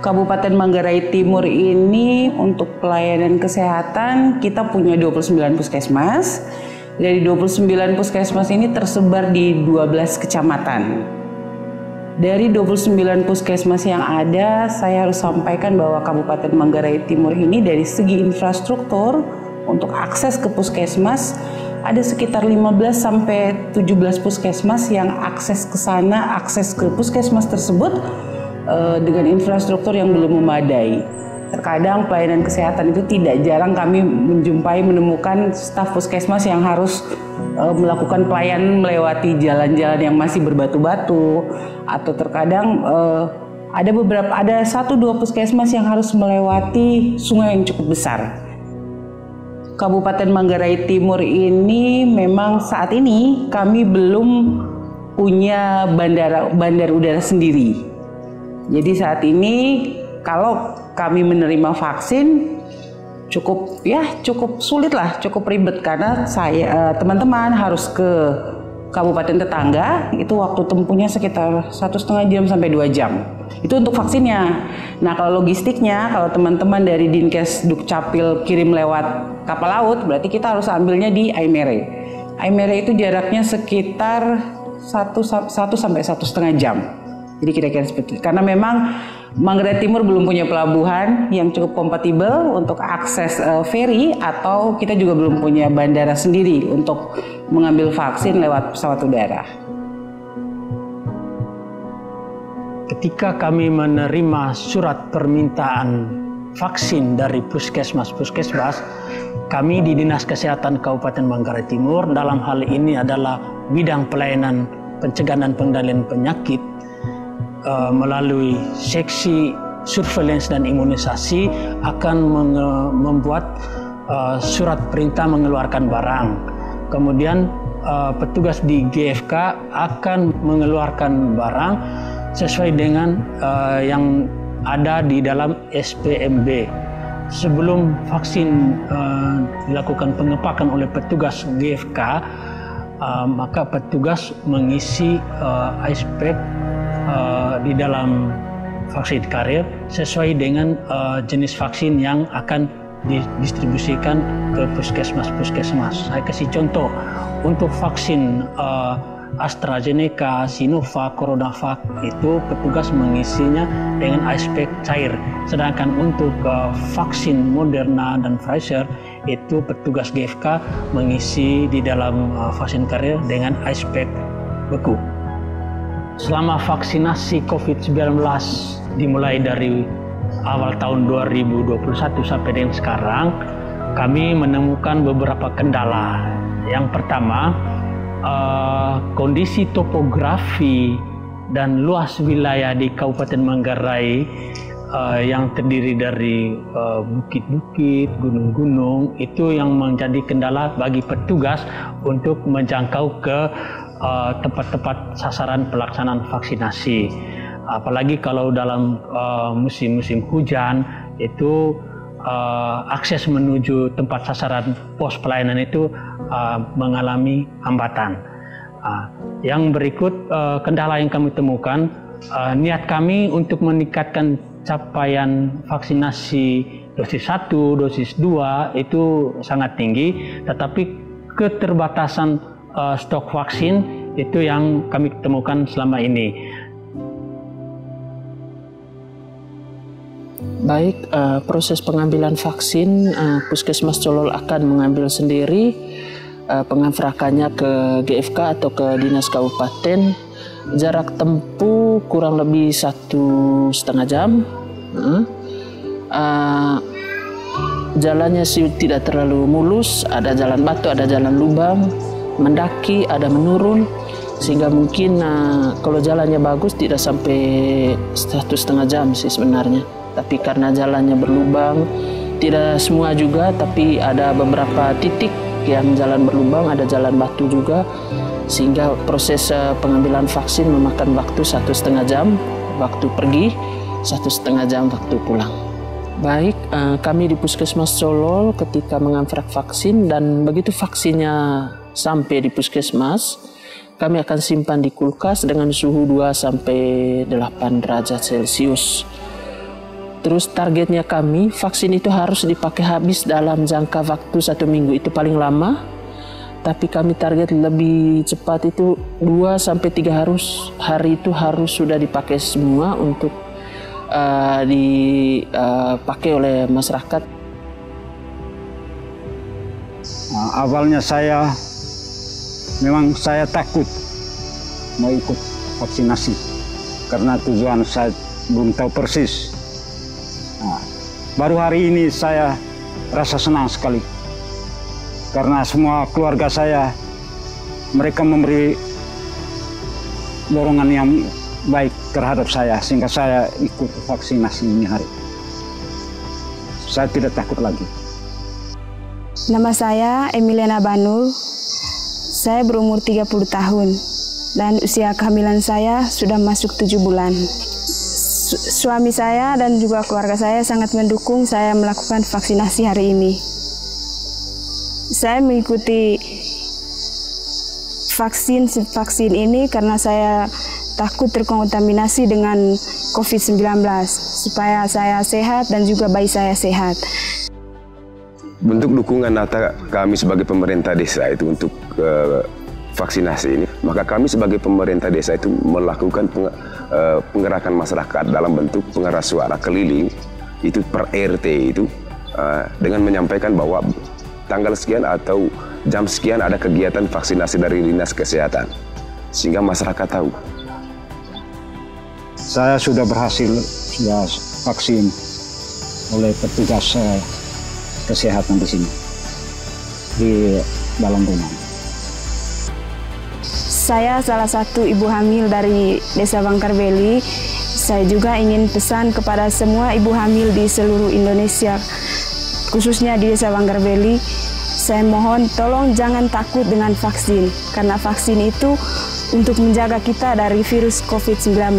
Kabupaten Manggarai Timur ini untuk pelayanan kesehatan kita punya 29 puskesmas. Dari 29 puskesmas ini tersebar di 12 kecamatan. Dari 29 puskesmas yang ada, saya harus sampaikan bahwa Kabupaten Manggarai Timur ini dari segi infrastruktur untuk akses ke puskesmas ada sekitar 15 sampai 17 puskesmas yang akses ke sana, akses ke puskesmas tersebut dengan infrastruktur yang belum memadai. Terkadang pelayanan kesehatan itu tidak jarang kami menemukan staf puskesmas yang harus melakukan pelayanan melewati jalan-jalan yang masih berbatu-batu, atau terkadang ada 1-2 puskesmas yang harus melewati sungai yang cukup besar. Kabupaten Manggarai Timur ini memang saat ini kami belum punya bandar udara sendiri. Jadi saat ini kalau kami menerima vaksin cukup sulit lah, cukup ribet karena teman-teman harus ke kabupaten tetangga, itu waktu tempuhnya sekitar 1,5 jam sampai 2 jam. Itu untuk vaksinnya. Nah, kalau logistiknya, kalau teman-teman dari Dinkes Dukcapil kirim lewat kapal laut, berarti kita harus ambilnya di Aimere. Aimere itu jaraknya sekitar 1 sampai 1,5 jam. Jadi kira-kira seperti itu. Karena memang Manggarai Timur belum punya pelabuhan yang cukup kompatibel untuk akses feri, atau kita juga belum punya bandara sendiri untuk mengambil vaksin lewat pesawat udara. Ketika kami menerima surat permintaan vaksin dari puskesmas, kami di Dinas Kesehatan Kabupaten Manggarai Timur, dalam hal ini adalah bidang pelayanan pencegahan dan pengendalian penyakit, melalui seksi surveillance dan imunisasi akan membuat surat perintah mengeluarkan barang. Kemudian petugas di GFK akan mengeluarkan barang sesuai dengan yang ada di dalam SPMB. Sebelum vaksin dilakukan pengepakan oleh petugas GFK, maka petugas mengisi ice pack di dalam vaksin karir sesuai dengan jenis vaksin yang akan didistribusikan ke puskesmas. Saya kasih contoh, untuk vaksin AstraZeneca, Sinovac, CoronaVac itu petugas mengisinya dengan ice pack cair. Sedangkan untuk vaksin Moderna dan Pfizer itu petugas GFK mengisi di dalam vaksin karir dengan ice pack beku. Selama vaksinasi COVID-19 dimulai dari awal tahun 2021 sampai dengan sekarang, kami menemukan beberapa kendala. Yang pertama, kondisi topografi dan luas wilayah di Kabupaten Manggarai yang terdiri dari bukit-bukit, gunung-gunung, itu yang menjadi kendala bagi petugas untuk menjangkau ke tempat-tempat sasaran pelaksanaan vaksinasi. Apalagi kalau dalam musim-musim hujan, itu akses menuju tempat sasaran pos pelayanan itu mengalami hambatan. Yang berikut kendala yang kami temukan, niat kami untuk meningkatkan capaian vaksinasi dosis 1, dosis 2 itu sangat tinggi, tetapi keterbatasan stok vaksin itu yang kami temukan selama ini. Baik, proses pengambilan vaksin Puskesmas Colol akan mengambil sendiri, penganfrakannya ke GFK atau ke Dinas Kabupaten. Jarak tempuh kurang lebih 1,5 jam. Jalannya sih tidak terlalu mulus, ada jalan batu, ada jalan lubang, mendaki, ada menurun, sehingga mungkin kalau jalannya bagus tidak sampai 1,5 jam sih sebenarnya. Tapi karena jalannya berlubang, tidak semua juga, tapi ada beberapa titik yang jalan berlubang, ada jalan batu juga, sehingga proses pengambilan vaksin memakan waktu 1,5 jam waktu pergi, 1,5 jam waktu pulang. Baik, kami di Puskesmas Colol ketika menganfrak vaksin, dan begitu vaksinnya sampai di puskesmas, kami akan simpan di kulkas dengan suhu 2 sampai 8 derajat Celcius. Terus targetnya kami, vaksin itu harus dipakai habis dalam jangka waktu 1 minggu, itu paling lama. Tapi kami target lebih cepat itu 2-3 hari itu harus sudah dipakai semua untuk dipakai oleh masyarakat. Awalnya memang saya takut mau ikut vaksinasi karena tujuan saya belum tahu persis. Baru hari ini saya rasa senang sekali karena semua keluarga saya, mereka memberi dorongan yang baik terhadap saya sehingga saya ikut vaksinasi ini hari. Saya tidak takut lagi. Nama saya Emiliana Banul. Saya berumur 30 tahun dan usia kehamilan saya sudah masuk 7 bulan. Suami saya dan juga keluarga saya sangat mendukung saya melakukan vaksinasi hari ini. Saya mengikuti vaksin ini karena saya takut terkontaminasi dengan COVID-19 supaya saya sehat dan juga bayi saya sehat. Bentuk dukungan nyata kami sebagai pemerintah desa itu untuk vaksinasi ini, maka kami sebagai pemerintah desa itu melakukan penggerakan masyarakat dalam bentuk pengeras suara keliling itu per RT itu dengan menyampaikan bahwa tanggal sekian atau jam sekian ada kegiatan vaksinasi dari Dinas Kesehatan sehingga masyarakat tahu. Saya sudah berhasil vaksin oleh petugas kesehatan di sini di dalam rumah. Saya salah satu ibu hamil dari Desa Bangkarbeli. Saya juga ingin pesan kepada semua ibu hamil di seluruh Indonesia, khususnya di Desa Bangkarbeli. Saya mohon tolong jangan takut dengan vaksin, karena vaksin itu untuk menjaga kita dari virus COVID-19.